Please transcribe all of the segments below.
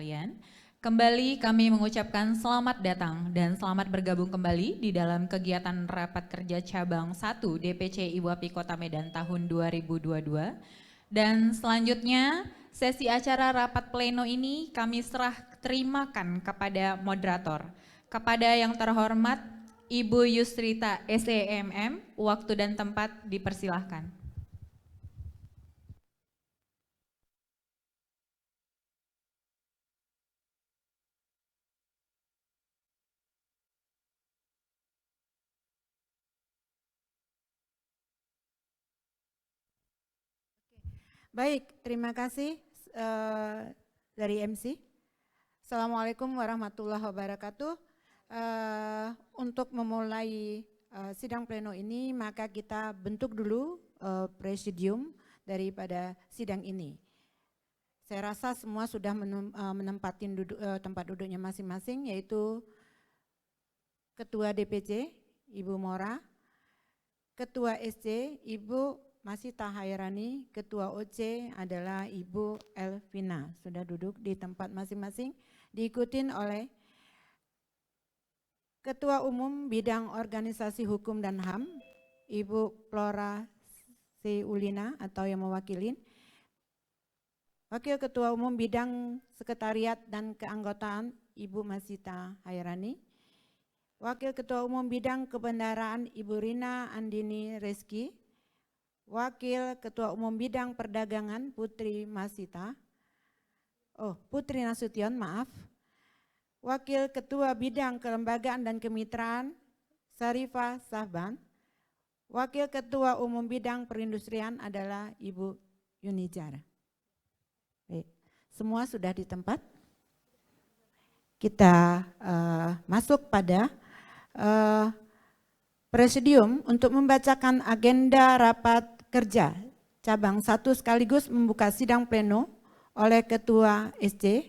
sekalian, kembali kami mengucapkan selamat datang dan selamat bergabung kembali di dalam kegiatan Rapat Kerja Cabang 1 DPC IWAPI Kota Medan tahun 2022. Dan selanjutnya sesi acara rapat pleno ini kami serah terimakan kepada moderator. Kepada yang terhormat Ibu Yusrita SEMM, waktu dan tempat dipersilahkan. Baik, terima kasih dari MC. Assalamualaikum warahmatullahi wabarakatuh. Untuk memulai sidang pleno ini, maka kita bentuk dulu presidium daripada sidang ini. Saya rasa semua sudah menempati tempat duduknya masing-masing, yaitu Ketua DPC, Ibu Mora, Ketua SC, Ibu Masita Hairani, Ketua OC adalah Ibu Elvina. Sudah duduk di tempat masing-masing, diikutin oleh Ketua Umum Bidang Organisasi Hukum dan HAM, Ibu Flora C. Ulina atau yang mewakilin, Wakil Ketua Umum Bidang Sekretariat dan Keanggotaan, Ibu Masita Hairani, Wakil Ketua Umum Bidang Kebendaraan, Ibu Rina Andini Reski, Wakil Ketua Umum Bidang Perdagangan Putri Nasution, Wakil Ketua Bidang Kelembagaan dan Kemitraan Sarifah Sahban, Wakil Ketua Umum Bidang Perindustrian adalah Ibu Yunijara. Baik, semua sudah di tempat. Kita masuk pada presidium untuk membacakan agenda rapat kerja cabang 1 sekaligus membuka sidang pleno oleh Ketua SC,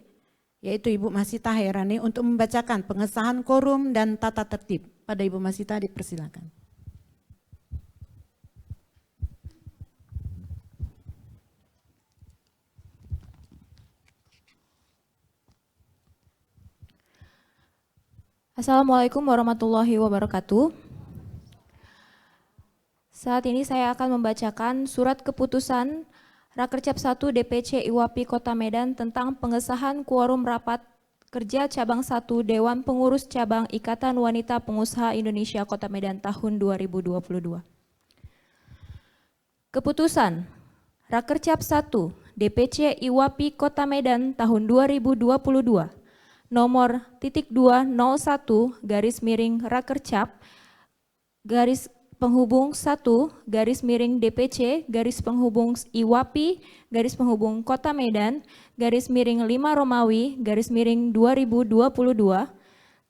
yaitu Ibu Masita Hairani, untuk membacakan pengesahan quorum dan tata tertib. Pada Ibu Masita dipersilakan. Assalamualaikum warahmatullahi wabarakatuh. Saat ini saya akan membacakan surat keputusan Rakercap 1 DPC IWAPI Kota Medan tentang pengesahan quorum rapat kerja cabang 1 Dewan Pengurus Cabang Ikatan Wanita Pengusaha Indonesia Kota Medan tahun 2022. Keputusan Rakercap 1 DPC IWAPI Kota Medan tahun 2022 nomor ×201 Rakercap _1 DPC IWAPI Kota Medan _5 Romawi _2022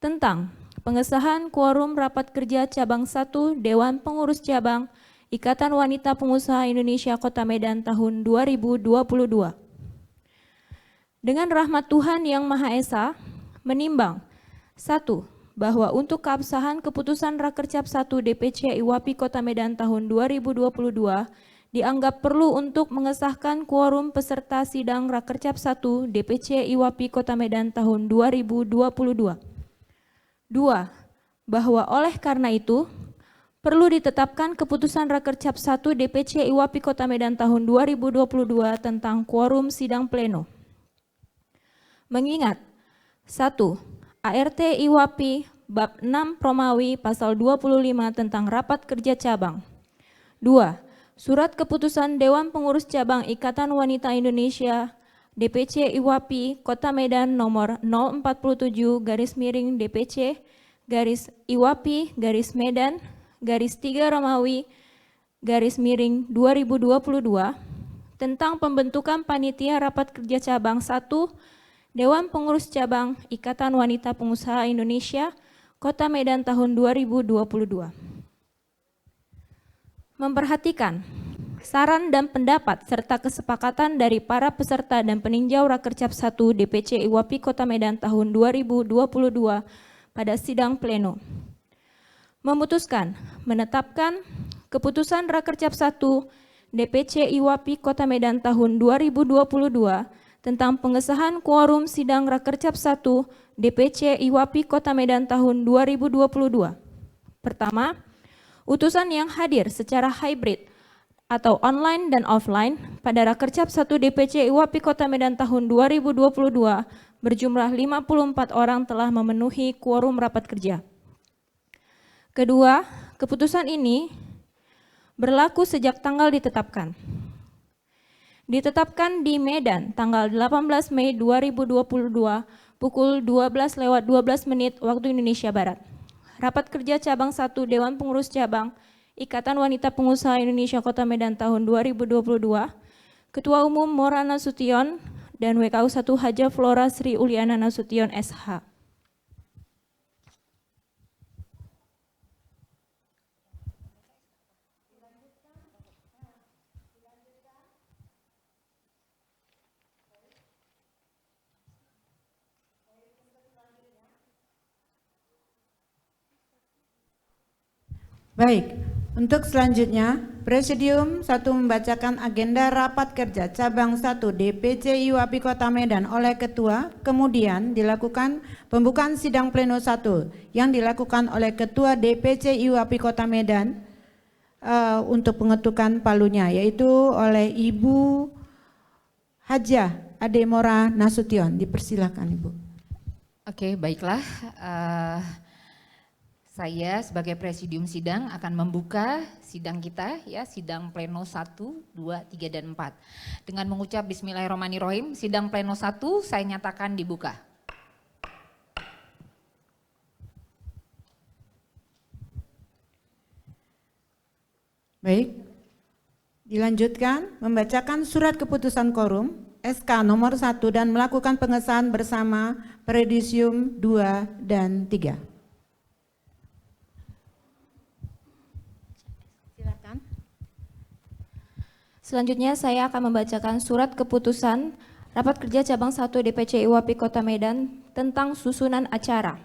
tentang pengesahan quorum rapat kerja cabang 1 Dewan Pengurus Cabang Ikatan Wanita Pengusaha Indonesia Kota Medan tahun 2022. Dengan rahmat Tuhan Yang Maha Esa, menimbang 1. Bahwa untuk keabsahan keputusan Rakercap 1 DPC IWAPI Kota Medan tahun 2022 dianggap perlu untuk mengesahkan quorum peserta sidang Rakercap 1 DPC IWAPI Kota Medan tahun 2022. 2. Bahwa oleh karena itu perlu ditetapkan keputusan Rakercap 1 DPC IWAPI Kota Medan tahun 2022 tentang quorum sidang pleno. Mengingat 1. ART IWAPI bab 6 Romawi pasal 25 tentang rapat kerja cabang. 2. Surat keputusan Dewan Pengurus Cabang Ikatan Wanita Indonesia DPC IWAPI Kota Medan nomor 047-DPC IWAPI Medan _3 Romawi _2022 tentang pembentukan panitia rapat kerja cabang 1 Dewan Pengurus Cabang Ikatan Wanita Pengusaha Indonesia Kota Medan tahun 2022. Memperhatikan saran dan pendapat serta kesepakatan dari para peserta dan peninjau Rakercap 1 DPC IWAPI Kota Medan tahun 2022 pada sidang pleno. Memutuskan menetapkan keputusan Rakercap 1 DPC IWAPI Kota Medan tahun 2022 tentang pengesahan quorum sidang Rakercap 1 DPC IWAPI Kota Medan tahun 2022. Pertama, utusan yang hadir secara hybrid atau online dan offline pada Rakercap 1 DPC IWAPI Kota Medan tahun 2022 berjumlah 54 orang telah memenuhi quorum rapat kerja. Kedua, keputusan ini berlaku sejak tanggal ditetapkan. Ditetapkan di Medan tanggal 18 Mei 2022 pukul 12:12 waktu Indonesia Barat. Rapat kerja cabang 1 Dewan Pengurus Cabang Ikatan Wanita Pengusaha Indonesia Kota Medan tahun 2022, Ketua Umum Mora Nasution dan WKU 1 Haja Flora Sri Uliana Nasution SH. Baik, untuk selanjutnya, Presidium 1 membacakan agenda rapat kerja cabang 1 DPC IWAPI Kota Medan oleh Ketua, kemudian dilakukan pembukaan sidang pleno 1 yang dilakukan oleh Ketua DPC IWAPI Kota Medan untuk pengetukan palunya, yaitu oleh Ibu Haja Ademora Nasution. Dipersilakan Ibu. Oke, baiklah. Saya sebagai presidium sidang akan membuka sidang kita, ya, sidang pleno 1, 2, 3, dan 4. Dengan mengucap Bismillahirrahmanirrahim, sidang pleno 1 saya nyatakan dibuka. Baik, dilanjutkan membacakan surat keputusan quorum SK nomor 1 dan melakukan pengesahan bersama Presidium 2 dan 3. Selanjutnya saya akan membacakan surat keputusan Rapat Kerja Cabang 1 DPC IWAPI Kota Medan tentang susunan acara.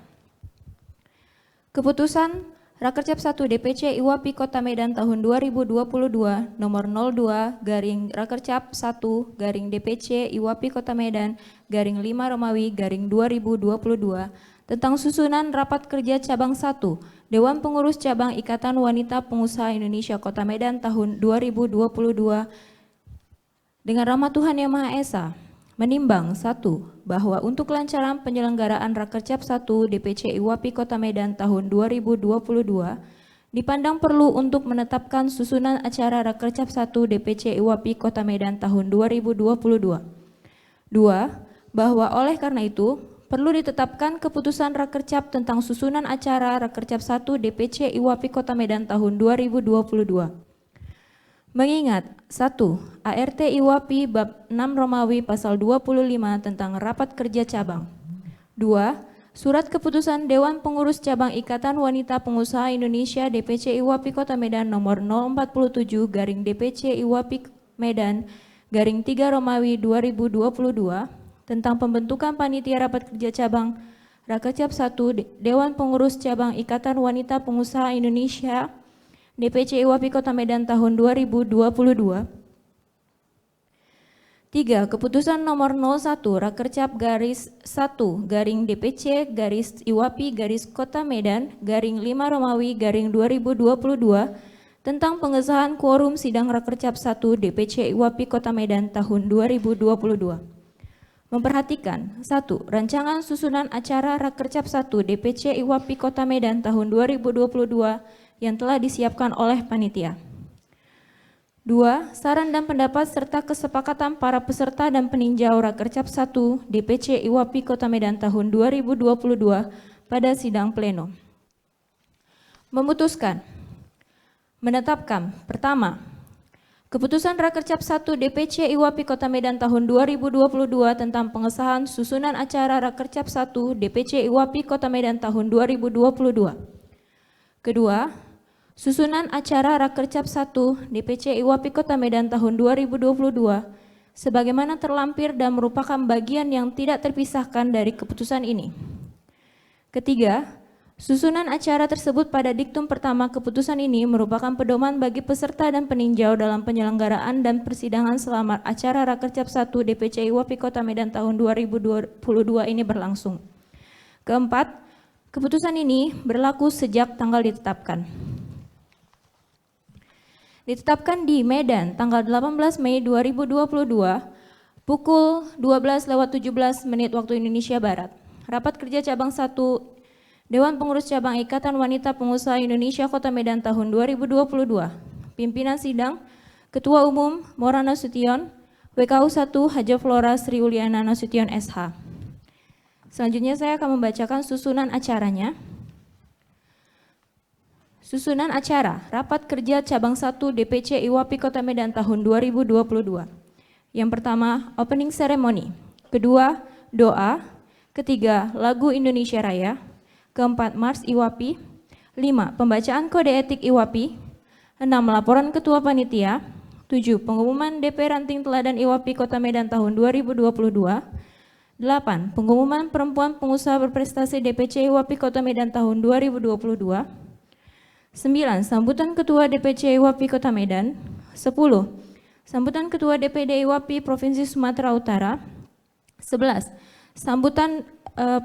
Keputusan Rakercap 1 DPC IWAPI Kota Medan tahun 2022 nomor 02 garing Rakercap 1 garing DPC IWAPI Kota Medan garing 5 Romawi garing 2022 tentang susunan Rapat Kerja Cabang 1 Dewan Pengurus Cabang Ikatan Wanita Pengusaha Indonesia Kota Medan tahun 2022 dengan rahmat Tuhan Yang Maha Esa menimbang 1. Bahwa untuk kelancaran penyelenggaraan Rakercap 1 DPC IWAPI Kota Medan tahun 2022 dipandang perlu untuk menetapkan susunan acara Rakercap 1 DPC IWAPI Kota Medan tahun 2022. 2. Bahwa oleh karena itu perlu ditetapkan keputusan Rakercap tentang susunan acara Rakercap 1 DPC IWAPI Kota Medan tahun 2022. Mengingat 1. ART IWAPI bab 6 Romawi pasal 25 tentang rapat kerja cabang. 2. Surat keputusan Dewan Pengurus Cabang Ikatan Wanita Pengusaha Indonesia DPC IWAPI Kota Medan nomor 047 garing DPC IWAPI Medan garing 3 Romawi 2022 tentang pembentukan panitia rapat kerja cabang Rakercap 1 Dewan Pengurus Cabang Ikatan Wanita Pengusaha Indonesia DPC IWAPI Kota Medan tahun 2022. 3. Keputusan nomor 01 Rakercap garis 1 garing DPC garis IWAPI garis Kota Medan garing 5 Romawi garing 2022 tentang pengesahan quorum sidang Rakercap 1 DPC IWAPI Kota Medan tahun 2022. Memperhatikan 1. Rancangan susunan acara Rakercap 1 DPC IWAPI Kota Medan tahun 2022 yang telah disiapkan oleh panitia. 2. Saran dan pendapat serta kesepakatan para peserta dan peninjau Rakercap 1 DPC IWAPI Kota Medan tahun 2022 pada sidang pleno. Memutuskan menetapkan pertama, keputusan Rakercap 1 DPC IWAPI Kota Medan tahun 2022 tentang pengesahan susunan acara Rakercap 1 DPC IWAPI Kota Medan tahun 2022. Kedua, susunan acara Rakercap 1 DPC IWAPI Kota Medan tahun 2022 sebagaimana terlampir dan merupakan bagian yang tidak terpisahkan dari keputusan ini. Ketiga, Susunan acara tersebut pada diktum pertama keputusan ini merupakan pedoman bagi peserta dan peninjau dalam penyelenggaraan dan persidangan selama acara Rakercap 1 DPC IWAPI Kota Medan tahun 2022 ini berlangsung. Keempat, keputusan ini berlaku sejak tanggal ditetapkan. Ditetapkan di Medan tanggal 18 Mei 2022 pukul 12:17 waktu Indonesia Barat. Rapat kerja cabang 1 Dewan Pengurus Cabang Ikatan Wanita Pengusaha Indonesia Kota Medan tahun 2022. Pimpinan sidang, Ketua Umum Mora Nasution, WKU 1 Haja Flora Sri Uliana Nasution SH. Selanjutnya saya akan membacakan susunan acaranya. Susunan acara Rapat Kerja Cabang 1 DPC IWAPI Kota Medan tahun 2022. Yang pertama, opening ceremony. Kedua, doa. Ketiga, lagu Indonesia Raya. Keempat, Mars IWAPI. 5. Pembacaan kode etik IWAPI. 6. Laporan Ketua Panitia. 7. Pengumuman DP Ranting Teladan IWAPI Kota Medan tahun 2022. 8. Pengumuman Perempuan Pengusaha Berprestasi DPC IWAPI Kota Medan tahun 2022. 9. Sambutan Ketua DPC IWAPI Kota Medan. 10. Sambutan Ketua DPD IWAPI Provinsi Sumatera Utara. 11. Sambutan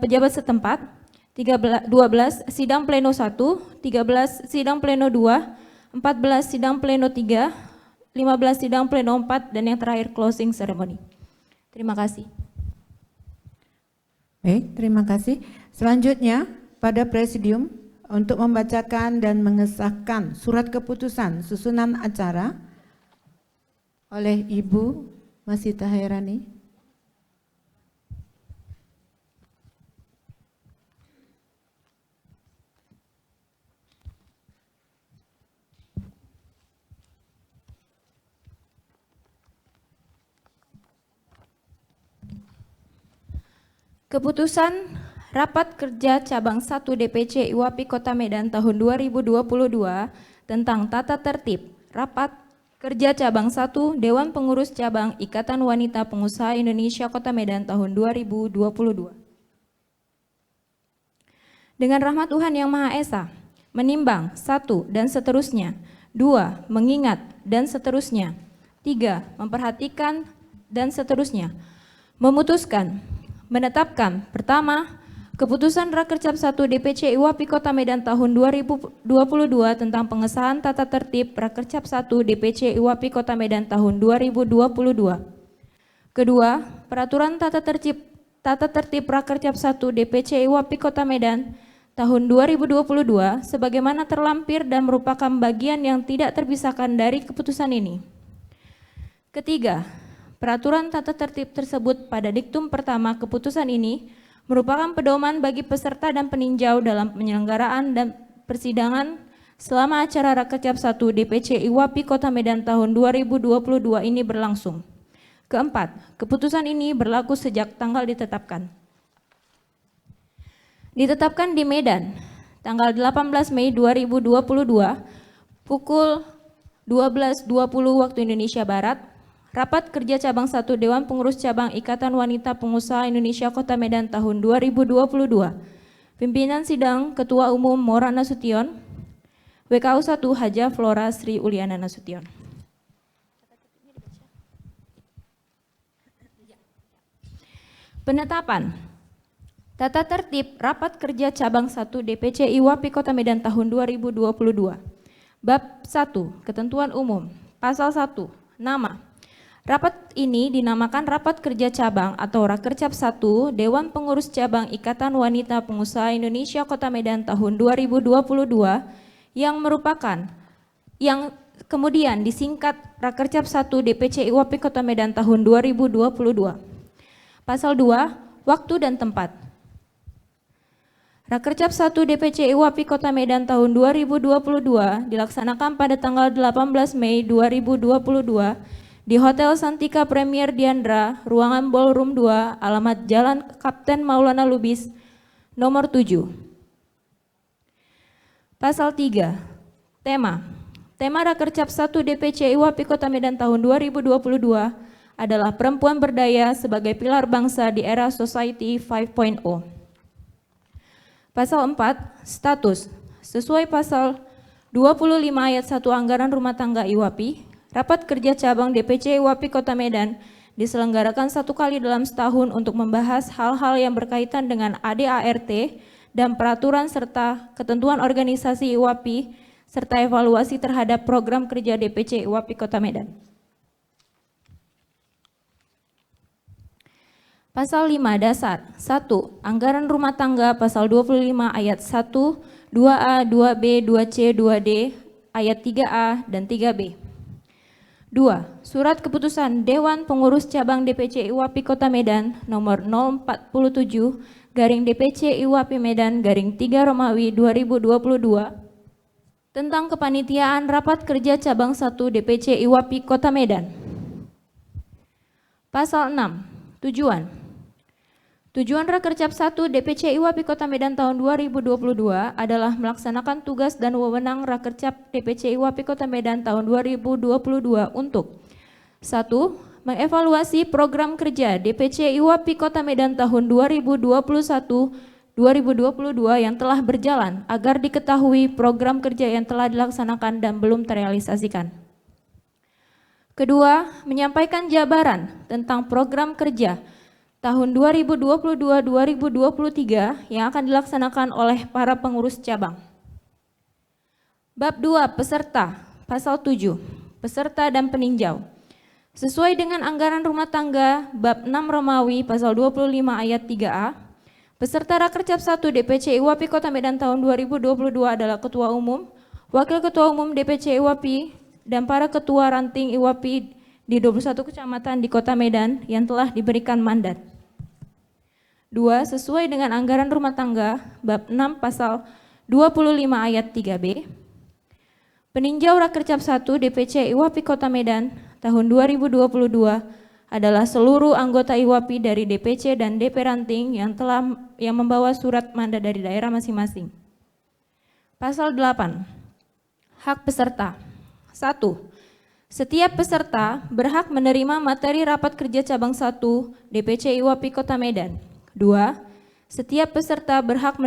pejabat setempat. 12 sidang pleno 1, 13 sidang pleno 2, 14 sidang pleno 3, 15 sidang pleno 4, dan yang terakhir closing ceremony. Terima kasih. Baik, terima kasih. Selanjutnya pada Presidium untuk membacakan dan mengesahkan surat keputusan susunan acara oleh Ibu Masita Hairani. Keputusan Rapat Kerja Cabang 1 DPC IWAPI Kota Medan tahun 2022 tentang tata tertib Rapat Kerja Cabang 1 Dewan Pengurus Cabang Ikatan Wanita Pengusaha Indonesia Kota Medan tahun 2022. Dengan rahmat Tuhan Yang Maha Esa, menimbang 1 dan seterusnya, 2 mengingat dan seterusnya, 3 memperhatikan dan seterusnya, memutuskan menetapkan pertama, keputusan Rakercap 1 DPC IWAPI Kota Medan tahun 2022 tentang pengesahan tata tertib Rakercap 1 DPC IWAPI Kota Medan tahun 2022. Kedua, peraturan tata tertib Rakercap 1 DPC IWAPI Kota Medan tahun 2022 sebagaimana terlampir dan merupakan bagian yang tidak terpisahkan dari keputusan ini. Ketiga, peraturan tata tertib tersebut pada diktum pertama keputusan ini merupakan pedoman bagi peserta dan peninjau dalam penyelenggaraan dan persidangan selama acara Rakercap 1 DPC IWAPI Kota Medan tahun 2022 ini berlangsung. Keempat, keputusan ini berlaku sejak tanggal ditetapkan. Ditetapkan di Medan tanggal 18 Mei 2022 pukul 12.20 waktu Indonesia Barat. Rapat Kerja Cabang 1 Dewan Pengurus Cabang Ikatan Wanita Pengusaha Indonesia Kota Medan tahun 2022. Pimpinan sidang Ketua Umum Mora Nasution, WKU 1 Haja Flora Sri Uliana Nasution. Penetapan tata tertib Rapat Kerja Cabang 1 DPC IWAPI Kota Medan tahun 2022. Bab 1, Ketentuan Umum. Pasal 1, Nama. Rapat ini dinamakan Rapat Kerja Cabang atau Rakercap 1 Dewan Pengurus Cabang Ikatan Wanita Pengusaha Indonesia Kota Medan tahun 2022 yang kemudian disingkat Rakercap 1 DPC IWAPI Kota Medan tahun 2022. Pasal 2, Waktu dan Tempat. Rakercap 1 DPC IWAPI Kota Medan tahun 2022 dilaksanakan pada tanggal 18 Mei 2022 di Hotel Santika Premier Diandra, ruangan Ballroom 2, alamat Jalan Kapten Maulana Lubis, nomor 7. Pasal 3, Tema. Tema Rakercap 1 DPC IWAPI Kota Medan tahun 2022 adalah Perempuan Berdaya sebagai Pilar Bangsa di Era Society 5.0. Pasal 4, status. Sesuai pasal 25 ayat 1 Anggaran Rumah Tangga IWAPI, rapat kerja cabang DPC IWAPI Kota Medan diselenggarakan 1 kali dalam setahun untuk membahas hal-hal yang berkaitan dengan ADART dan peraturan serta ketentuan organisasi IWAPI serta evaluasi terhadap program kerja DPC IWAPI Kota Medan. Pasal 5 dasar. 1. Anggaran rumah tangga pasal 25 ayat 1, 2A, 2B, 2C, 2D, ayat 3A dan 3B. 2. Surat keputusan Dewan Pengurus Cabang DPC IWAPI Kota Medan nomor 047 garing DPC IWAPI Medan garing 3 Romawi 2022 tentang kepanitiaan rapat kerja cabang 1 DPC IWAPI Kota Medan. Pasal 6. Tujuan. Tujuan Rakercap 1 DPC IWAPI Kota Medan tahun 2022 adalah melaksanakan tugas dan wewenang Rakercap DPC IWAPI Kota Medan tahun 2022 untuk 1. Mengevaluasi program kerja DPC IWAPI Kota Medan tahun 2021-2022 yang telah berjalan agar diketahui program kerja yang telah dilaksanakan dan belum terrealisasikan. Kedua, menyampaikan jabaran tentang program kerja tahun 2022-2023 yang akan dilaksanakan oleh para pengurus cabang. Bab 2. Peserta. Pasal 7. Peserta dan peninjau. Sesuai dengan anggaran rumah tangga bab 6 Romawi pasal 25 ayat 3A, peserta Rakercap 1 DPC IWAPI Kota Medan tahun 2022 adalah Ketua Umum, Wakil Ketua Umum DPC IWAPI, dan para Ketua Ranting IWAPI di 21 kecamatan di Kota Medan yang telah diberikan mandat. 2. Sesuai dengan anggaran rumah tangga bab 6 pasal 25 ayat 3B, peninjau Rakercap 1 DPC IWAPI Kota Medan tahun 2022 adalah seluruh anggota IWAPI dari DPC dan DP Ranting yang membawa surat mandat dari daerah masing-masing. Pasal 8. Hak peserta. 1. Setiap peserta berhak menerima materi rapat kerja cabang 1 DPC IWAPI Kota Medan. 2. Setiap peserta berhak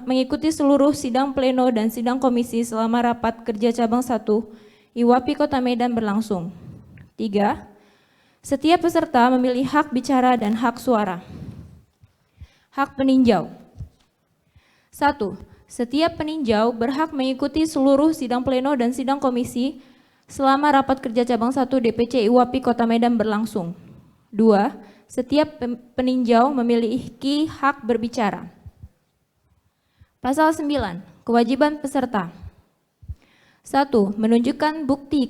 mengikuti seluruh sidang pleno dan sidang komisi selama rapat kerja cabang 1 IWAPI Kota Medan berlangsung. 3. Setiap peserta memiliki hak bicara dan hak suara. Hak peninjau. 1. Setiap peninjau berhak mengikuti seluruh sidang pleno dan sidang komisi selama rapat kerja cabang 1 DPC IWAPI Kota Medan berlangsung. 2. Setiap peninjau memiliki hak berbicara. Pasal 9. Kewajiban peserta. 1. Menunjukkan bukti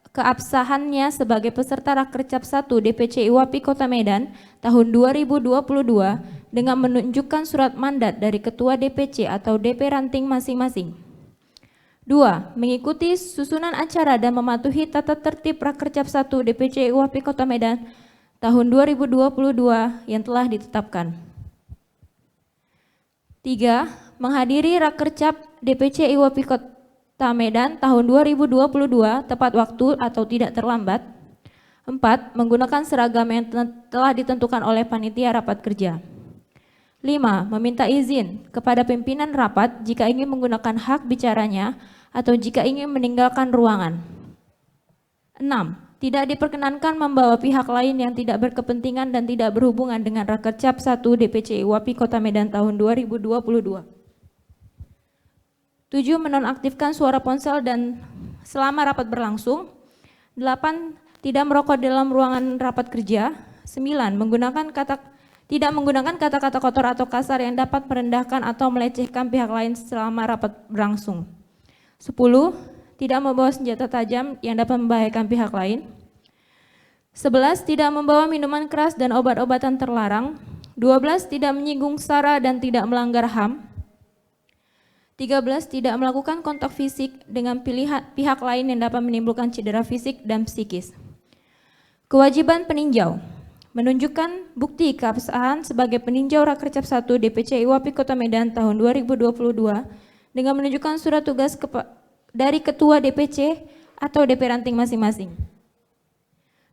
keabsahannya sebagai peserta Rakercap 1 DPC IWAPI Kota Medan tahun 2022 dengan menunjukkan surat mandat dari Ketua DPC atau DP Ranting masing-masing. 2. Mengikuti susunan acara dan mematuhi tata tertib Rakercap 1 DPC IWAPI Kota Medan tahun 2022 yang telah ditetapkan. 3. Menghadiri Rakercap DPC IWAPI Kota Medan tahun 2022 tepat waktu atau tidak terlambat. 4. Menggunakan seragam yang telah ditentukan oleh panitia rapat kerja. 5. Meminta izin kepada pimpinan rapat jika ingin menggunakan hak bicaranya atau jika ingin meninggalkan ruangan. 6. Tidak diperkenankan membawa pihak lain yang tidak berkepentingan dan tidak berhubungan dengan Rakercap 1 DPC IWAPI Kota Medan tahun 2022. 7. Menonaktifkan suara ponsel dan selama rapat berlangsung. 8. Tidak merokok dalam ruangan rapat kerja. 9. Tidak menggunakan kata-kata kotor atau kasar yang dapat merendahkan atau melecehkan pihak lain selama rapat berlangsung. 10. Tidak membawa senjata tajam yang dapat membahayakan pihak lain. 11. Tidak membawa minuman keras dan obat-obatan terlarang. 12. Tidak menyinggung SARA dan tidak melanggar HAM. 13. Tidak melakukan kontak fisik dengan pihak lain yang dapat menimbulkan cedera fisik dan psikis. Kewajiban peninjau. Menunjukkan bukti keabsahan sebagai peninjau Rakercap 1 DPC IWAPI Kota Medan tahun 2022 dengan menunjukkan surat tugas dari Ketua DPC atau DP Ranting masing-masing.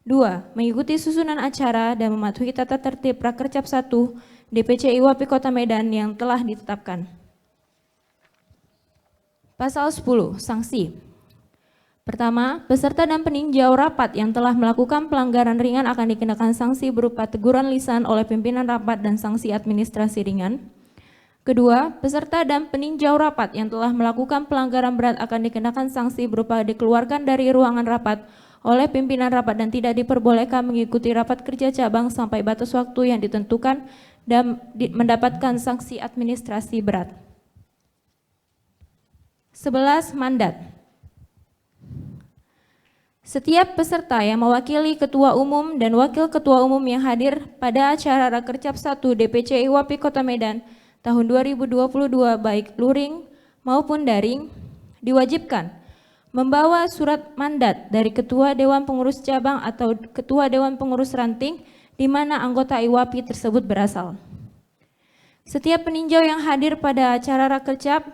2. Mengikuti susunan acara dan mematuhi tata tertib Rakercap 1 DPC IWAPI Kota Medan yang telah ditetapkan. Pasal 10, sanksi. Pertama, peserta dan peninjau rapat yang telah melakukan pelanggaran ringan akan dikenakan sanksi berupa teguran lisan oleh pimpinan rapat dan sanksi administrasi ringan. Kedua, peserta dan peninjau rapat yang telah melakukan pelanggaran berat akan dikenakan sanksi berupa dikeluarkan dari ruangan rapat oleh pimpinan rapat dan tidak diperbolehkan mengikuti rapat kerja cabang sampai batas waktu yang ditentukan dan mendapatkan sanksi administrasi berat. 11. Mandat. Setiap peserta yang mewakili Ketua Umum dan Wakil Ketua Umum yang hadir pada acara Rakercap 1 DPC IWAPI Kota Medan tahun 2022 baik luring maupun daring diwajibkan membawa surat mandat dari Ketua Dewan Pengurus Cabang atau Ketua Dewan Pengurus Ranting di mana anggota IWAPI tersebut berasal. Setiap peninjau yang hadir pada acara Rakercap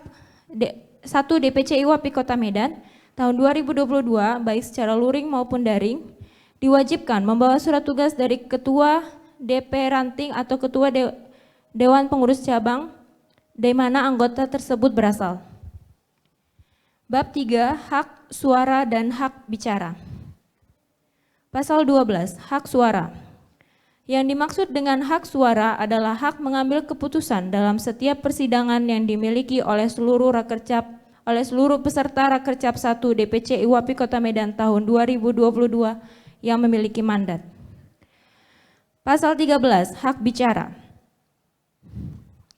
1 DPC IWAPI Kota Medan tahun 2022 baik secara luring maupun daring diwajibkan membawa surat tugas dari Ketua DP Ranting atau Ketua Dewan Pengurus Cabang di mana anggota tersebut berasal. Bab 3, hak suara dan hak bicara. Pasal 12, hak suara. Yang dimaksud dengan hak suara adalah hak mengambil keputusan dalam setiap persidangan yang dimiliki oleh seluruh peserta Rakercap 1 DPC IWAPI Kota Medan tahun 2022 yang memiliki mandat. Pasal 13, hak bicara.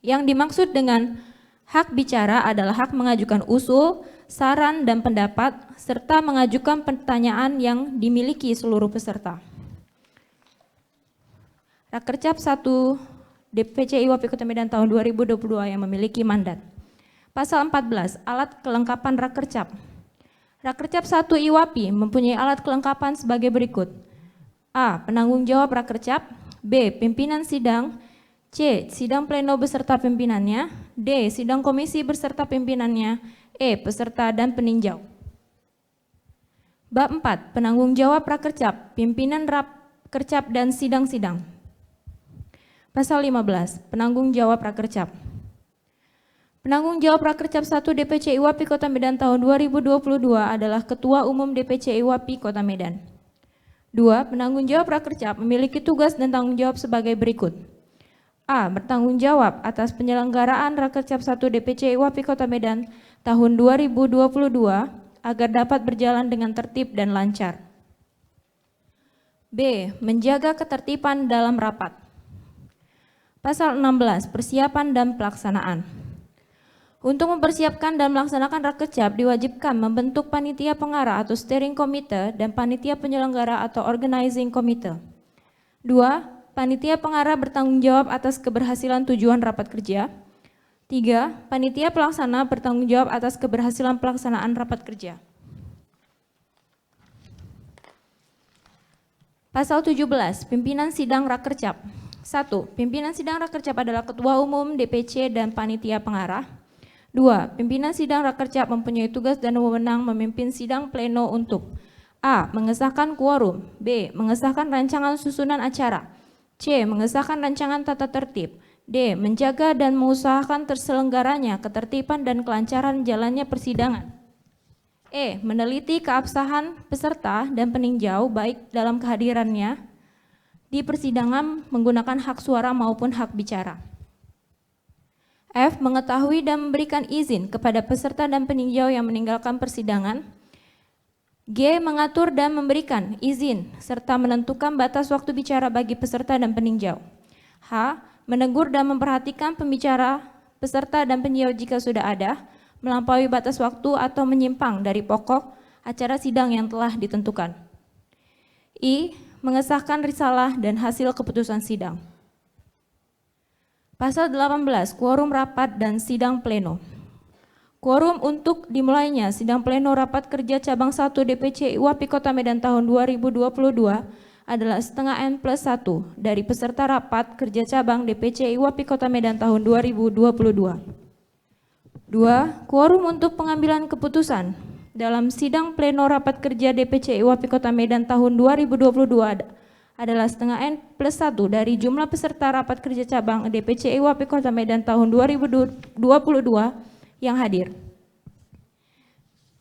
Yang dimaksud dengan hak bicara adalah hak mengajukan usul, saran, dan pendapat, serta mengajukan pertanyaan yang dimiliki seluruh peserta. Rakercap 1 DPC IWAPI Kota Medan tahun 2022 yang memiliki mandat. Pasal 14, alat kelengkapan Rakercap. Rakercap 1 IWAPI mempunyai alat kelengkapan sebagai berikut. A. Penanggung jawab Rakercap. B. Pimpinan sidang. C. Sidang pleno beserta pimpinannya. D. Sidang komisi beserta pimpinannya. E. Peserta dan peninjau. Bab 4, penanggung jawab Rakercap, pimpinan Rakercap dan sidang-sidang. Pasal 15, penanggung jawab Rakercap. Penanggung jawab Rakercap 1 DPC IWAPI Kota Medan tahun 2022 adalah Ketua Umum DPC IWAPI Kota Medan. 2. Penanggung jawab Rakercap memiliki tugas dan tanggung jawab sebagai berikut. A. Bertanggung jawab atas penyelenggaraan Rakercap 1 DPC IWAPI Kota Medan tahun 2022 agar dapat berjalan dengan tertib dan lancar. B. Menjaga ketertiban dalam rapat. Pasal 16, persiapan dan pelaksanaan. Untuk mempersiapkan dan melaksanakan Rakercap diwajibkan membentuk panitia pengarah atau steering committee dan panitia penyelenggara atau organizing committee. 2. Panitia pengarah bertanggung jawab atas keberhasilan tujuan rapat kerja. 3. Panitia pelaksana bertanggung jawab atas keberhasilan pelaksanaan rapat kerja. Pasal 17, pimpinan sidang Rakercap. 1. Pimpinan sidang Rakercap adalah Ketua Umum, DPC, dan panitia pengarah. 2. Pimpinan sidang Rakercap mempunyai tugas dan wewenang memimpin sidang pleno untuk A. Mengesahkan quorum. B. Mengesahkan rancangan susunan acara. C. Mengesahkan rancangan tata tertib. D. Menjaga dan mengusahakan terselenggaranya ketertiban dan kelancaran jalannya persidangan. E. Meneliti keabsahan peserta dan peninjau baik dalam kehadirannya di persidangan menggunakan hak suara maupun hak bicara. F. Mengetahui dan memberikan izin kepada peserta dan peninjau yang meninggalkan persidangan. G. Mengatur dan memberikan izin serta menentukan batas waktu bicara bagi peserta dan peninjau. H. Menegur dan memperhatikan pembicara, peserta dan peninjau jika sudah ada, melampaui batas waktu atau menyimpang dari pokok acara sidang yang telah ditentukan. I. Mengesahkan risalah dan hasil keputusan sidang. Pasal 18, quorum rapat dan sidang pleno. Quorum untuk dimulainya sidang pleno rapat kerja cabang 1 DPC IWAPI Kota Medan tahun 2022 adalah setengah N+1 dari peserta rapat kerja cabang DPC IWAPI Kota Medan tahun 2022. 2. Quorum untuk pengambilan keputusan dalam sidang pleno rapat kerja DPC IWAPI Kota Medan tahun 2022 adalah setengah N+1 dari jumlah peserta rapat kerja cabang DPC IWAPI Kota Medan tahun 2022 yang hadir.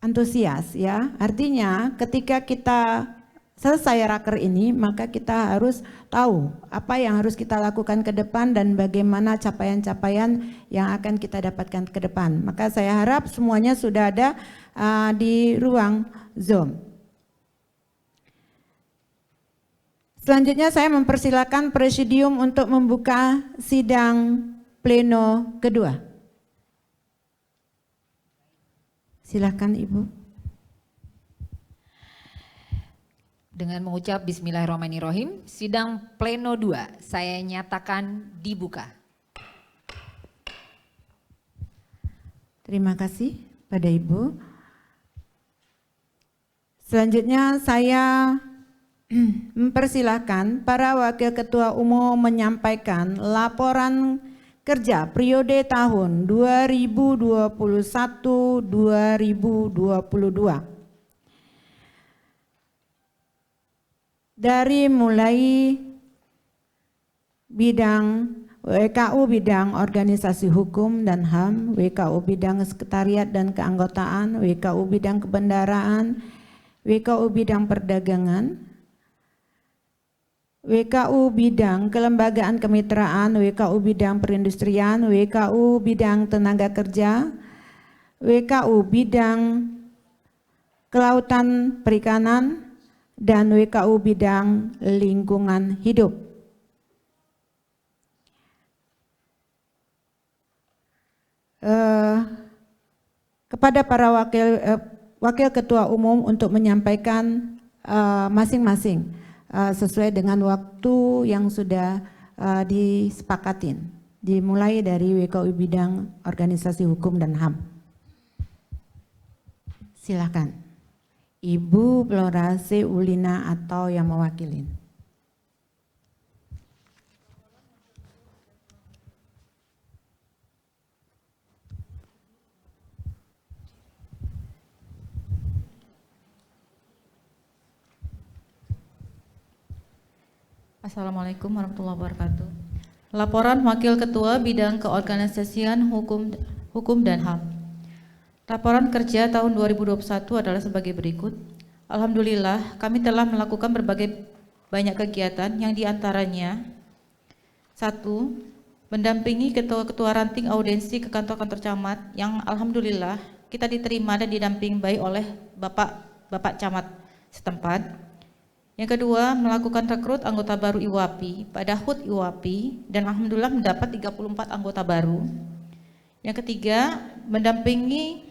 antusias ya. Artinya ketika kita selesai raker ini, maka kita harus tahu apa yang harus kita lakukan ke depan dan bagaimana capaian-capaian yang akan kita dapatkan ke depan. Maka saya harap semuanya sudah ada di ruang Zoom. Selanjutnya saya mempersilakan Presidium untuk membuka sidang pleno kedua. Silakan Ibu. Dengan mengucap Bismillahirrahmanirrahim, sidang pleno 2 saya nyatakan dibuka. Terima kasih pada Ibu. Selanjutnya saya mempersilahkan para Wakil Ketua Umum menyampaikan laporan kerja periode tahun 2021-2022. Dari mulai bidang WKU bidang organisasi hukum dan HAM, WKU bidang sekretariat dan keanggotaan, WKU bidang kebendaraan, WKU bidang perdagangan, WKU bidang kelembagaan kemitraan, WKU bidang perindustrian, WKU bidang tenaga kerja, WKU bidang kelautan perikanan, dan WKU bidang lingkungan hidup. Kepada para wakil ketua umum untuk menyampaikan masing-masing sesuai dengan waktu yang sudah disepakatin, dimulai dari WKU bidang organisasi hukum dan HAM. Silakan. Ibu Florase Ulina atau yang mewakili. Assalamualaikum warahmatullahi wabarakatuh. Laporan Wakil Ketua Bidang Keorganisasian Hukum dan HAM. Laporan kerja tahun 2021 adalah sebagai berikut. Alhamdulillah, kami telah melakukan berbagai banyak kegiatan yang diantaranya 1. Mendampingi ketua-ketua ranting audiensi ke kantor-kantor camat yang alhamdulillah kita diterima dan didampingi baik oleh Bapak Camat setempat. Yang kedua, melakukan rekrut anggota baru IWAPI pada HUT IWAPI dan alhamdulillah mendapat 34 anggota baru. Yang ketiga, mendampingi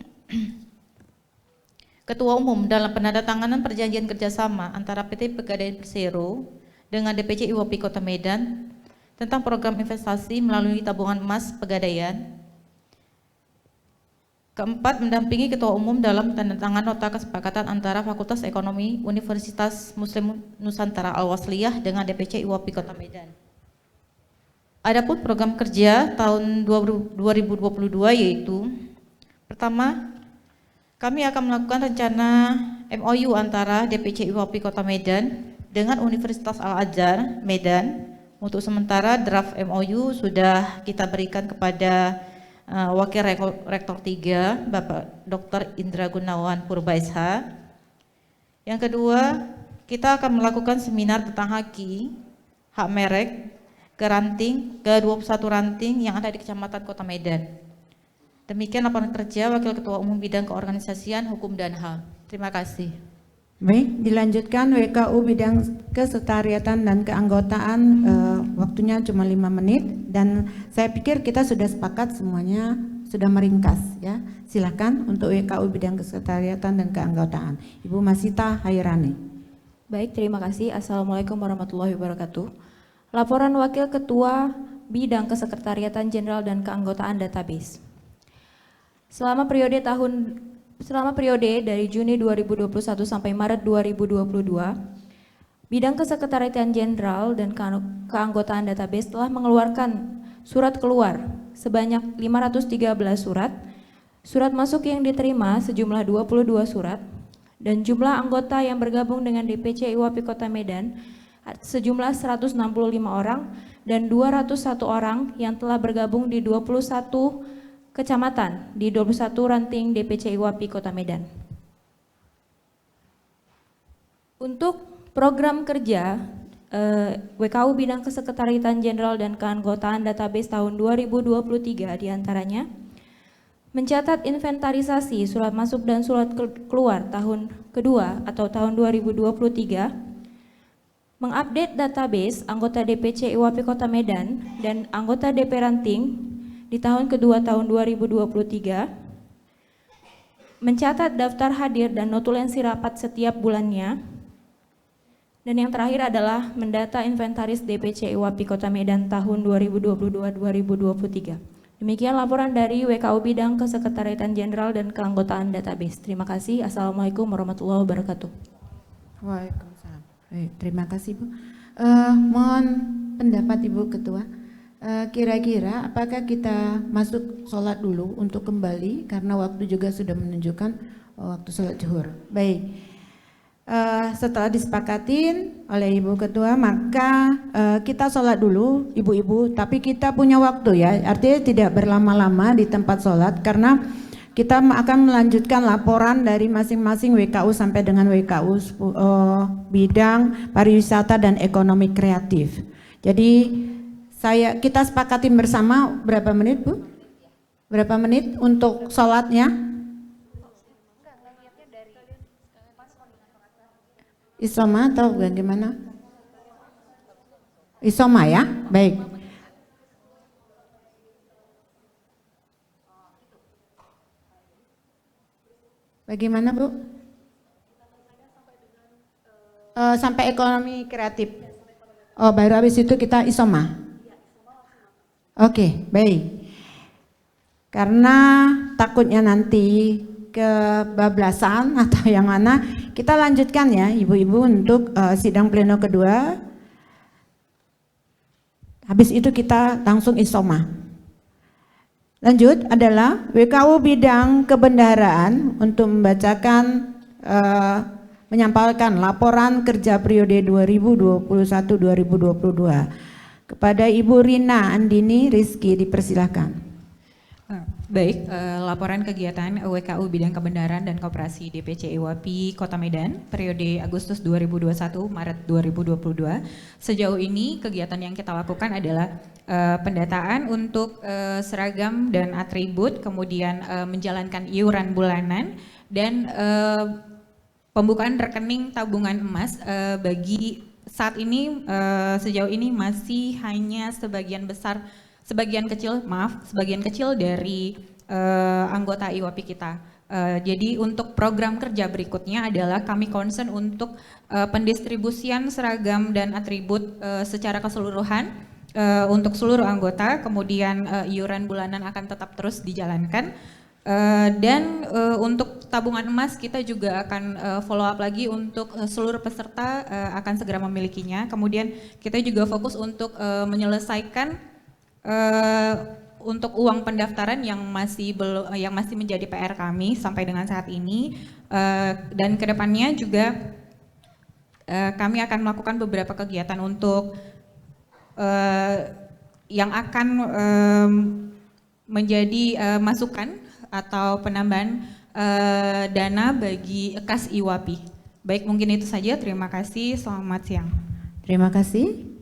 Ketua Umum dalam penandatanganan perjanjian kerjasama antara PT Pegadaian Persero dengan DPC IWAPI Kota Medan tentang program investasi melalui tabungan emas Pegadaian. Keempat, mendampingi Ketua Umum dalam penandatanganan nota kesepakatan antara Fakultas Ekonomi Universitas Muslim Nusantara Al-Wasliyah dengan DPC IWAPI Kota Medan. Adapun program kerja tahun 2022 yaitu pertama, kami akan melakukan rencana MOU antara DPC IWAPI Kota Medan dengan Universitas Al-Azhar Medan. Untuk sementara draft MOU sudah kita berikan kepada Wakil Rektor 3 Bapak Dr. Indra Gunawan Purbaisha. Yang kedua, kita akan melakukan seminar tentang hak merek ke 21 ranting yang ada di Kecamatan Kota Medan. Demikian laporan kerja Wakil Ketua Umum Bidang Keorganisasian Hukum dan HAM. Terima kasih. Baik, dilanjutkan WKU bidang kesekretariatan dan keanggotaan, waktunya cuma 5 menit dan saya pikir kita sudah sepakat semuanya sudah meringkas ya. Silakan untuk WKU bidang kesekretariatan dan keanggotaan. Ibu Masita Hairani. Baik, terima kasih. Assalamualaikum warahmatullahi wabarakatuh. Laporan Wakil Ketua Bidang Kesekretariatan Jenderal dan Keanggotaan Database. Selama periode dari Juni 2021 sampai Maret 2022, Bidang Kesekretariatan Jenderal dan Keanggotaan Database telah mengeluarkan surat keluar sebanyak 513 surat masuk yang diterima sejumlah 22 surat, dan jumlah anggota yang bergabung dengan DPC IWAPI Kota Medan sejumlah 165 orang dan 201 orang yang telah bergabung di 21 kecamatan di 21 ranting DPC IWAPI Kota Medan. Untuk program kerja WKU Bidang Kesekretariatan Jenderal dan Keanggotaan Database tahun 2023 diantaranya mencatat inventarisasi surat masuk dan surat keluar tahun kedua atau tahun 2023, mengupdate database anggota DPC IWAPI Kota Medan dan anggota DP Ranting di tahun kedua tahun 2023, mencatat daftar hadir dan notulensi rapat setiap bulannya, dan yang terakhir adalah mendata inventaris DPC IWAPI Kota Medan tahun 2022-2023. Demikian laporan dari WKU Bidang Kesekretariatan Jenderal dan Keanggotaan Database. Terima kasih. Assalamualaikum warahmatullahi wabarakatuh. Waalaikumsalam. Baik, terima kasih Bu. Mohon pendapat Ibu Ketua. Kira-kira apakah kita masuk sholat dulu untuk kembali karena waktu juga sudah menunjukkan waktu sholat zuhur. Baik. Setelah disepakatin oleh Ibu Ketua, maka kita sholat dulu Ibu-ibu, tapi kita punya waktu ya, artinya tidak berlama-lama di tempat sholat karena kita akan melanjutkan laporan dari masing-masing WKU sampai dengan WKU bidang pariwisata dan ekonomi kreatif. Jadi kita sepakatin bersama berapa menit Bu? Berapa menit untuk sholatnya? Isoma atau bagaimana? Isoma ya, baik. Bagaimana Bu? Sampai ekonomi kreatif. Oh, baru habis itu kita isoma. Oke, baik. Karena takutnya nanti kebablasan atau yang mana, kita lanjutkan ya Ibu-ibu untuk sidang pleno kedua. Habis itu kita langsung isoma. Lanjut adalah WKU Bidang Kebendaharaan untuk membacakan menyampaikan laporan kerja periode 2021-2022 kepada Ibu Rina Andini Rizky, dipersilahkan. Baik, laporan kegiatan WKU Bidang Kebendaharaan dan Koperasi DPC IWAPI Kota Medan periode Agustus 2021 Maret 2022. Sejauh ini kegiatan yang kita lakukan adalah pendataan untuk seragam dan atribut, kemudian menjalankan iuran bulanan dan pembukaan rekening tabungan emas bagi saat ini sejauh ini masih hanya sebagian kecil dari anggota IWAPI kita. Jadi untuk program kerja berikutnya adalah kami concern untuk pendistribusian seragam dan atribut secara keseluruhan untuk seluruh anggota, kemudian iuran bulanan akan tetap terus dijalankan. Dan untuk tabungan emas kita juga akan follow up lagi untuk seluruh peserta akan segera memilikinya. Kemudian kita juga fokus untuk menyelesaikan untuk uang pendaftaran yang masih menjadi PR kami sampai dengan saat ini, dan kedepannya juga kami akan melakukan beberapa kegiatan untuk yang akan menjadi masukan atau penambahan dana bagi kas IWAPI. Baik, mungkin itu saja. Terima kasih. Selamat siang. Terima kasih.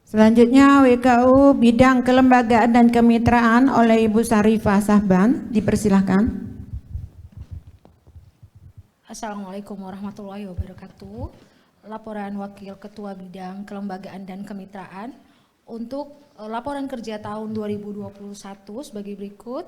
Selanjutnya WKU Bidang Kelembagaan dan Kemitraan oleh Ibu Sarifah Sahban, dipersilahkan. Assalamualaikum warahmatullahi wabarakatuh. Laporan Wakil Ketua Bidang Kelembagaan dan Kemitraan untuk laporan kerja tahun 2021 sebagai berikut.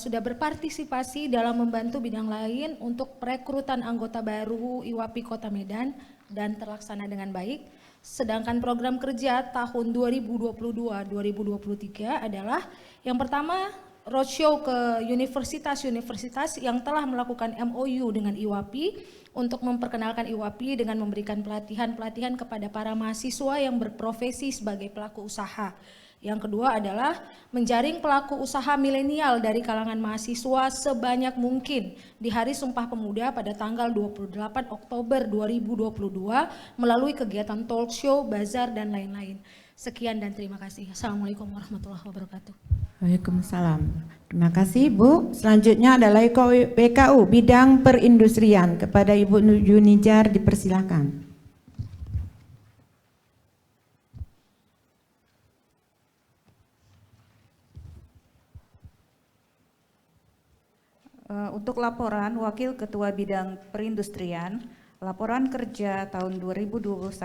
Sudah berpartisipasi dalam membantu bidang lain untuk perekrutan anggota baru IWAPI Kota Medan dan terlaksana dengan baik. Sedangkan program kerja tahun 2022-2023 adalah yang pertama, roadshow ke universitas-universitas yang telah melakukan MOU dengan IWAPI untuk memperkenalkan IWAPI dengan memberikan pelatihan-pelatihan kepada para mahasiswa yang berprofesi sebagai pelaku usaha. Yang kedua adalah menjaring pelaku usaha milenial dari kalangan mahasiswa sebanyak mungkin di Hari Sumpah Pemuda pada tanggal 28 Oktober 2022 melalui kegiatan talk show, bazar, dan lain-lain. Sekian dan terima kasih. Assalamualaikum warahmatullahi wabarakatuh. Waalaikumsalam. Terima kasih Bu. Selanjutnya adalah WKU bidang perindustrian. Kepada Ibu Yunijar dipersilakan. Untuk laporan Wakil Ketua Bidang Perindustrian, laporan kerja tahun 2021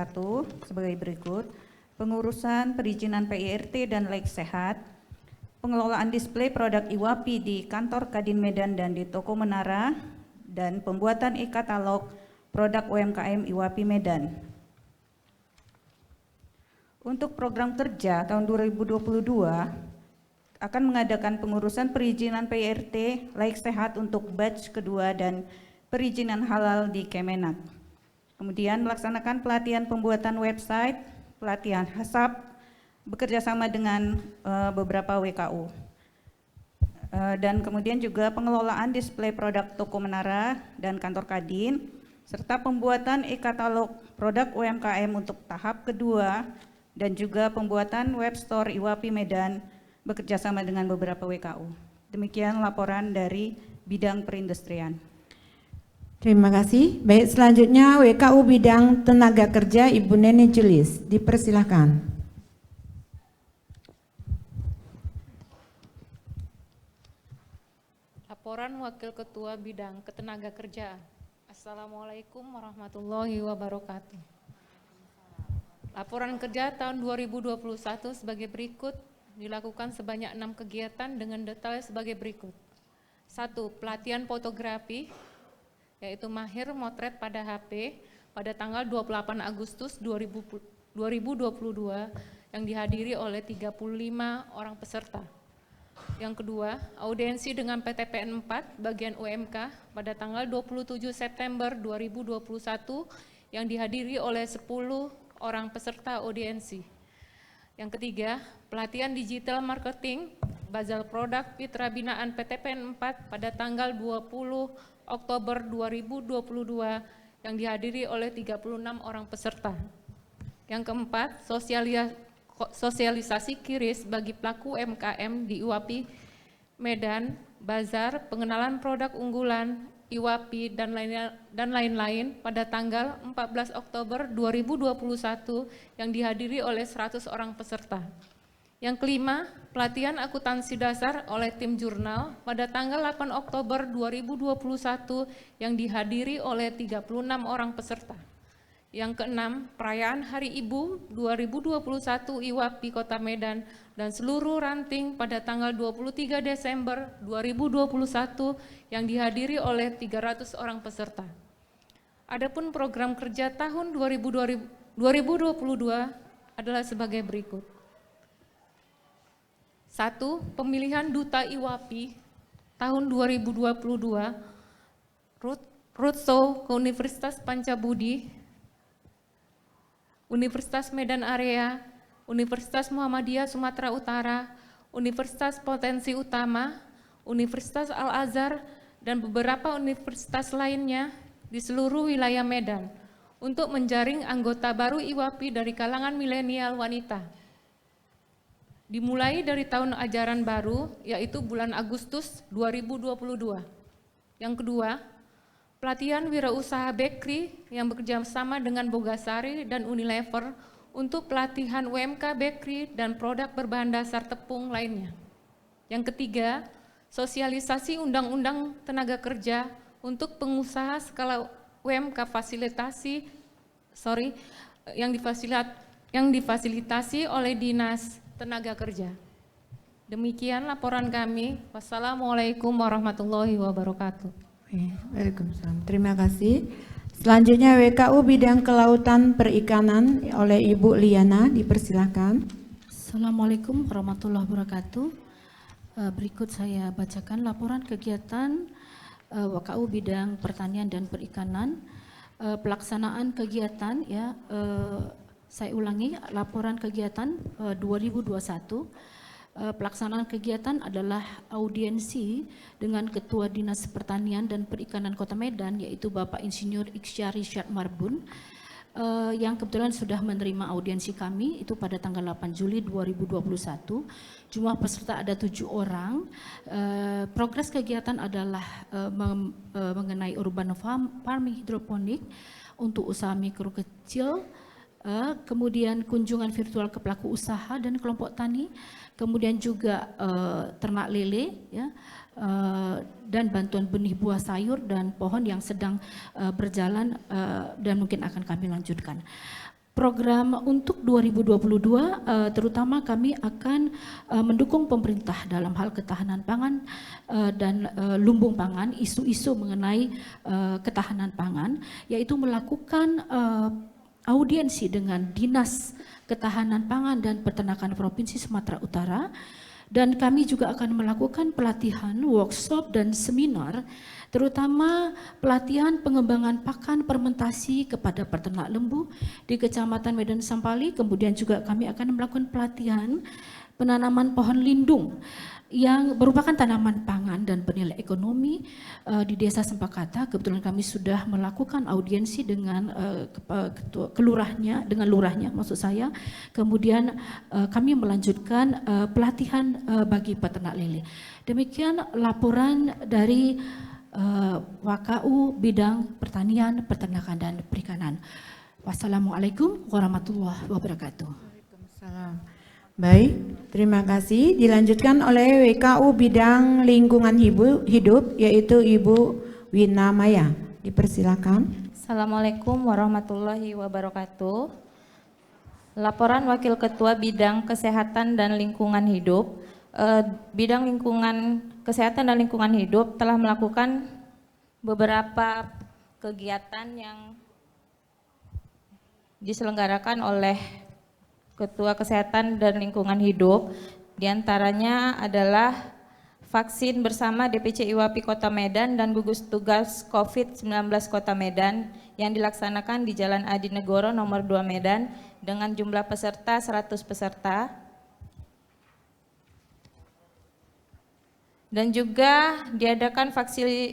sebagai berikut. Pengurusan perizinan PIRT dan laik sehat, pengelolaan display produk IWAPI di kantor Kadin Medan dan di toko Menara, dan pembuatan e-katalog produk UMKM IWAPI Medan. Untuk program kerja tahun 2022 akan mengadakan pengurusan perizinan PIRT laik sehat untuk batch kedua dan perizinan halal di Kemenak. Kemudian melaksanakan pelatihan pembuatan website, pelatihan HASAP, bekerja sama dengan beberapa WKU. Dan kemudian juga pengelolaan display produk toko Menara dan kantor Kadin, serta pembuatan e-katalog produk UMKM untuk tahap kedua, dan juga pembuatan web store IWAPI Medan, bekerja sama dengan beberapa WKU. Demikian laporan dari bidang perindustrian. Terima kasih. Baik, selanjutnya WKU bidang tenaga kerja Ibu Neni Julis. Dipersilakan. Laporan Wakil Ketua Bidang Ketenaga Kerjaan. Assalamualaikum warahmatullahi wabarakatuh. Laporan kerja tahun 2021 sebagai berikut, dilakukan sebanyak 6 kegiatan dengan detail sebagai berikut. 1. Pelatihan fotografi, yaitu mahir motret pada HP pada tanggal 28 Agustus 2022 yang dihadiri oleh 35 orang peserta. Yang kedua, audiensi dengan PTPN 4 bagian UMK pada tanggal 27 September 2021 yang dihadiri oleh 10 orang peserta audiensi. Yang ketiga, pelatihan digital marketing Bazal Produk Mitra Binaan PTPN 4 pada tanggal 20 Oktober 2022 yang dihadiri oleh 36 orang peserta. Yang keempat, sosialisasi KIRIS bagi pelaku UMKM di IWAPI Medan, Bazar, pengenalan produk unggulan, IWAPI dan lain-lain pada tanggal 14 Oktober 2021 yang dihadiri oleh 100 orang peserta. Yang kelima, pelatihan akuntansi dasar oleh tim jurnal pada tanggal 8 Oktober 2021 yang dihadiri oleh 36 orang peserta. Yang keenam, perayaan Hari Ibu 2021 IWAPI Kota Medan dan seluruh ranting pada tanggal 23 Desember 2021 yang dihadiri oleh 300 orang peserta. Adapun program kerja tahun 2022 adalah sebagai berikut. 1. Pemilihan Duta IWAPI tahun 2022, roadshow ke Universitas Pancabudi, Universitas Medan Area, Universitas Muhammadiyah Sumatera Utara, Universitas Potensi Utama, Universitas Al-Azhar, dan beberapa universitas lainnya di seluruh wilayah Medan untuk menjaring anggota baru IWAPI dari kalangan milenial wanita. Dimulai dari tahun ajaran baru, yaitu bulan Agustus 2022. Yang kedua, pelatihan wirausaha bakery yang bekerja sama dengan Bogasari dan Unilever untuk pelatihan UMK bakery dan produk berbahan dasar tepung lainnya. Yang ketiga, sosialisasi Undang-Undang Tenaga Kerja untuk pengusaha skala UMK yang difasilitasi oleh Dinas Tenaga Kerja. Demikian laporan kami. Wassalamualaikum warahmatullahi wabarakatuh. Waalaikumsalam. Terima kasih. Selanjutnya WKU bidang kelautan perikanan oleh Ibu Liana, dipersilakan. Assalamualaikum warahmatullahi wabarakatuh. Berikut saya bacakan laporan kegiatan WKU bidang pertanian dan perikanan. Pelaksanaan kegiatan ya. Saya ulangi, laporan kegiatan 2021, pelaksanaan kegiatan adalah audiensi dengan Ketua Dinas Pertanian dan Perikanan Kota Medan, yaitu Bapak Insinyur Ikhsyar Rishad Marbun, yang kebetulan sudah menerima audiensi kami itu pada tanggal 8 Juli 2021. Jumlah peserta ada 7 orang. Progres kegiatan adalah mengenai urban farming hidroponik untuk usaha mikro kecil, kemudian kunjungan virtual ke pelaku usaha dan kelompok tani, kemudian juga ternak lele, ya, dan bantuan benih buah sayur dan pohon yang sedang berjalan dan mungkin akan kami lanjutkan. Program untuk 2022 terutama kami akan mendukung pemerintah dalam hal ketahanan pangan dan lumbung pangan, isu-isu mengenai ketahanan pangan, yaitu melakukan audiensi dengan Dinas Ketahanan Pangan dan Peternakan Provinsi Sumatera Utara, dan kami juga akan melakukan pelatihan, workshop dan seminar, terutama pelatihan pengembangan pakan fermentasi kepada peternak lembu di Kecamatan Medan Sampali. Kemudian juga kami akan melakukan pelatihan penanaman pohon lindung yang merupakan tanaman pangan dan bernilai ekonomi di Desa Sempakata. Kebetulan kami sudah melakukan audiensi dengan lurahnya maksud saya. Kemudian kami melanjutkan pelatihan bagi peternak lele. Demikian laporan dari WKU bidang pertanian, peternakan dan perikanan. Wassalamualaikum warahmatullahi wabarakatuh. Waalaikumsalam. Baik, terima kasih. Dilanjutkan oleh WKU bidang lingkungan hidup yaitu Ibu Wina Maya. Dipersilakan. Assalamualaikum warahmatullahi wabarakatuh. Laporan Wakil Ketua Bidang Kesehatan dan Lingkungan Hidup. Bidang lingkungan kesehatan dan lingkungan hidup telah melakukan beberapa kegiatan yang diselenggarakan oleh Ketua Kesehatan dan Lingkungan Hidup. Di antaranya adalah vaksin bersama DPC IWAPI Kota Medan dan gugus tugas COVID-19 Kota Medan yang dilaksanakan di Jalan Adi Negoro nomor 2 Medan dengan jumlah peserta 100 peserta. Dan juga diadakan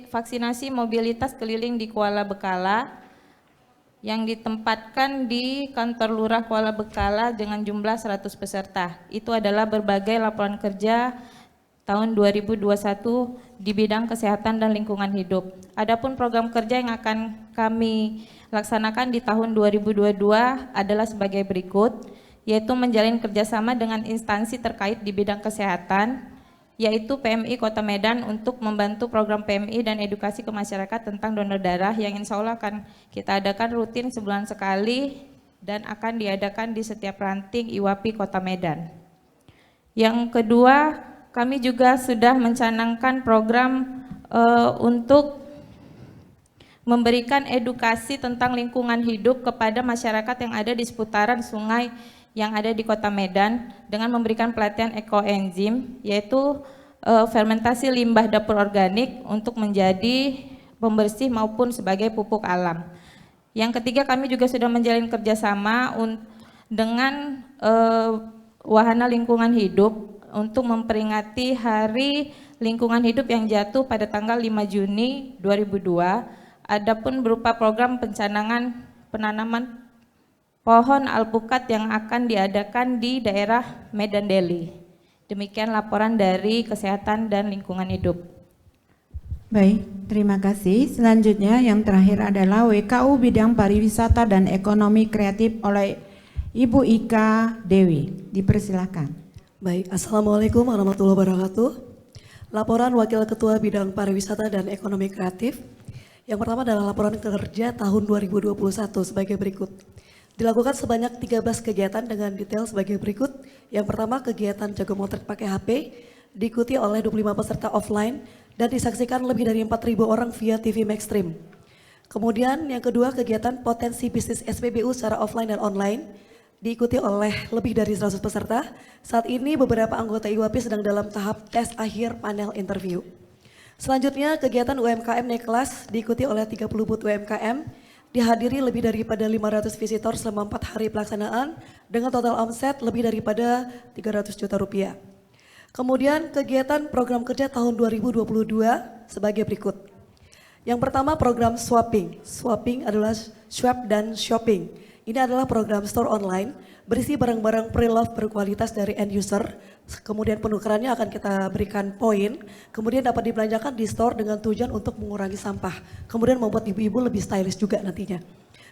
vaksinasi mobilitas keliling di Kuala Bekala yang ditempatkan di kantor Lurah Kuala Bekala dengan jumlah 100 peserta. Itu adalah berbagai laporan kerja tahun 2021 di bidang kesehatan dan lingkungan hidup. Adapun program kerja yang akan kami laksanakan di tahun 2022 adalah sebagai berikut, yaitu menjalin kerjasama dengan instansi terkait di bidang kesehatan, yaitu PMI Kota Medan untuk membantu program PMI dan edukasi ke masyarakat tentang donor darah yang insya Allah akan kita adakan rutin sebulan sekali dan akan diadakan di setiap ranting IWAPI Kota Medan. Yang kedua, kami juga sudah mencanangkan program untuk memberikan edukasi tentang lingkungan hidup kepada masyarakat yang ada di seputaran sungai yang ada di Kota Medan dengan memberikan pelatihan ekoenzim, yaitu fermentasi limbah dapur organik untuk menjadi pembersih maupun sebagai pupuk alam. Yang ketiga, kami juga sudah menjalin kerjasama dengan Wahana Lingkungan Hidup untuk memperingati Hari Lingkungan Hidup yang jatuh pada tanggal 5 Juni 2002. Adapun berupa program penanaman pohon alpukat yang akan diadakan di daerah Medan Deli. Demikian laporan dari Kesehatan dan Lingkungan Hidup. Baik, terima kasih. Selanjutnya yang terakhir adalah WKU bidang pariwisata dan ekonomi kreatif oleh Ibu Ika Dewi. Dipersilakan. Baik, Assalamualaikum warahmatullahi wabarakatuh. Laporan Wakil Ketua Bidang Pariwisata dan Ekonomi Kreatif. Yang pertama adalah laporan kerja tahun 2021 sebagai berikut. Dilakukan sebanyak 13 kegiatan dengan detail sebagai berikut. Yang pertama, kegiatan jago motret pakai HP, diikuti oleh 25 peserta offline dan disaksikan lebih dari 4.000 orang via TV Maxstream. Kemudian yang kedua, kegiatan potensi bisnis SPBU secara offline dan online, diikuti oleh lebih dari 100 peserta. Saat ini beberapa anggota IWAPI sedang dalam tahap tes akhir panel interview. Selanjutnya, kegiatan UMKM naik kelas, diikuti oleh 30 booth UMKM, dihadiri lebih daripada 500 visitor selama 4 hari pelaksanaan dengan total omset lebih daripada 300 juta rupiah. Kemudian kegiatan program kerja tahun 2022 sebagai berikut. Yang pertama, program swapping. Swapping adalah swap dan shopping Ini adalah program store online berisi barang-barang pre-love berkualitas dari end user. Kemudian penukarannya akan kita berikan poin, kemudian dapat dibelanjakan di store dengan tujuan untuk mengurangi sampah. Kemudian membuat ibu-ibu lebih stylish juga nantinya.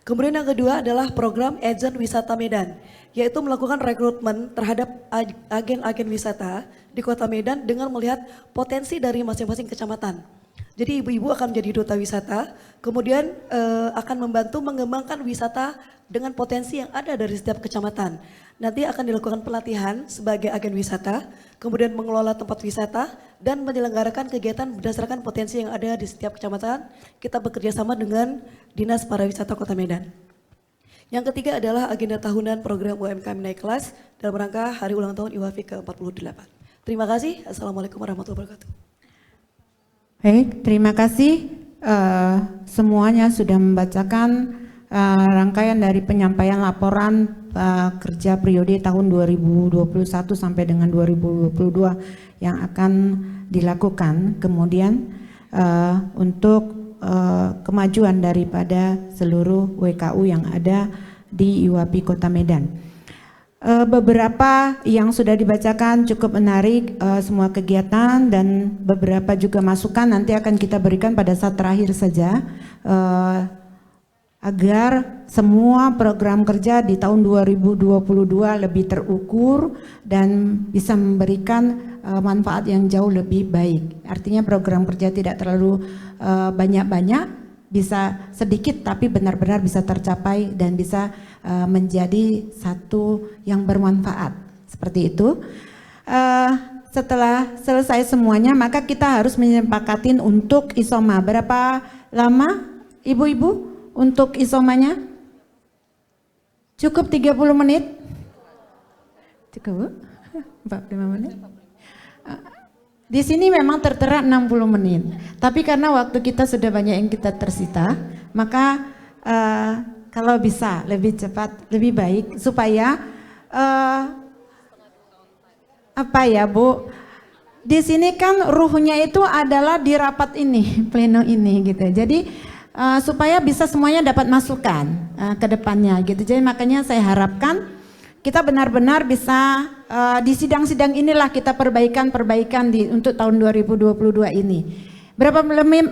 Kemudian yang kedua adalah program Agent Wisata Medan, yaitu melakukan rekrutmen terhadap agen-agen wisata di Kota Medan dengan melihat potensi dari masing-masing kecamatan. Jadi ibu-ibu akan menjadi duta wisata, kemudian akan membantu mengembangkan wisata dengan potensi yang ada dari setiap kecamatan. Nanti akan dilakukan pelatihan sebagai agen wisata, kemudian mengelola tempat wisata, dan menyelenggarakan kegiatan berdasarkan potensi yang ada di setiap kecamatan. Kita bekerja sama dengan Dinas Pariwisata Kota Medan. Yang ketiga adalah agenda tahunan program UMKM naik kelas dalam rangka Hari Ulang Tahun IWAPI ke-48. Terima kasih. Assalamualaikum warahmatullahi wabarakatuh. Baik, terima kasih. Semuanya sudah membacakan rangkaian dari penyampaian laporan kerja periode tahun 2021 sampai dengan 2022 yang akan dilakukan. Kemudian untuk kemajuan daripada seluruh WKU yang ada di IWAPI Kota Medan. Beberapa yang sudah dibacakan cukup menarik, semua kegiatan dan beberapa juga masukan nanti akan kita berikan pada saat terakhir saja, agar semua program kerja di tahun 2022 lebih terukur dan bisa memberikan manfaat yang jauh lebih baik. Artinya program kerja tidak terlalu banyak-banyak, bisa sedikit tapi benar-benar bisa tercapai dan bisa menjadi satu yang bermanfaat. Seperti itu. Setelah selesai semuanya maka kita harus menyepakatin untuk isoma. Berapa lama ibu-ibu untuk isomanya? Cukup 30 menit? Cukup? 45 menit? Di sini memang tertera 60 menit, tapi karena waktu kita sudah banyak yang kita tersita, maka kalau bisa lebih cepat, lebih baik supaya apa ya Bu? Di sini kan ruhnya itu adalah di rapat ini, pleno ini gitu. Jadi supaya bisa semuanya dapat masukan ke depannya gitu. Jadi makanya saya harapkan kita benar-benar bisa di sidang-sidang inilah kita perbaikan untuk tahun 2022 ini. Berapa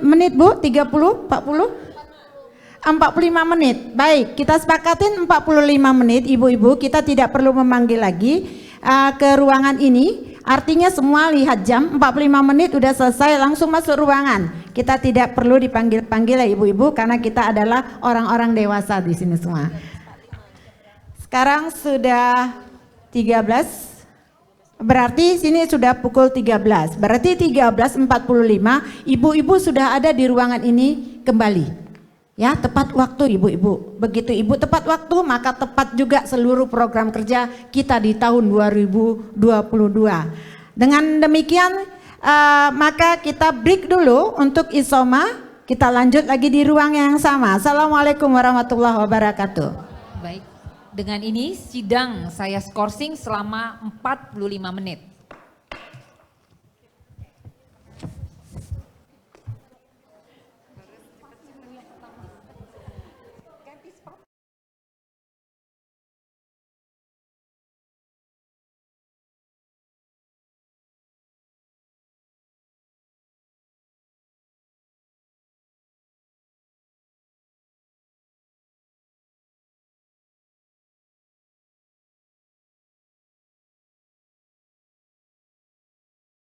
menit Bu? 30? 40? 45 menit. Baik, kita sepakatin 45 menit ibu-ibu, kita tidak perlu memanggil lagi ke ruangan ini. Artinya semua lihat jam, 45 menit udah selesai, langsung masuk ruangan. Kita tidak perlu dipanggil-panggil ya ibu-ibu karena kita adalah orang-orang dewasa di sini semua. Sekarang sudah 13, berarti sini sudah pukul 13. Berarti 13.45 ibu-ibu sudah ada di ruangan ini kembali. Ya, tepat waktu ibu-ibu. Begitu ibu tepat waktu, maka tepat juga seluruh program kerja kita di tahun 2022. Dengan demikian, maka kita break dulu untuk isoma. Kita lanjut lagi di ruang yang sama. Assalamualaikum warahmatullahi wabarakatuh. Baik, dengan ini sidang saya skorsing selama 45 menit.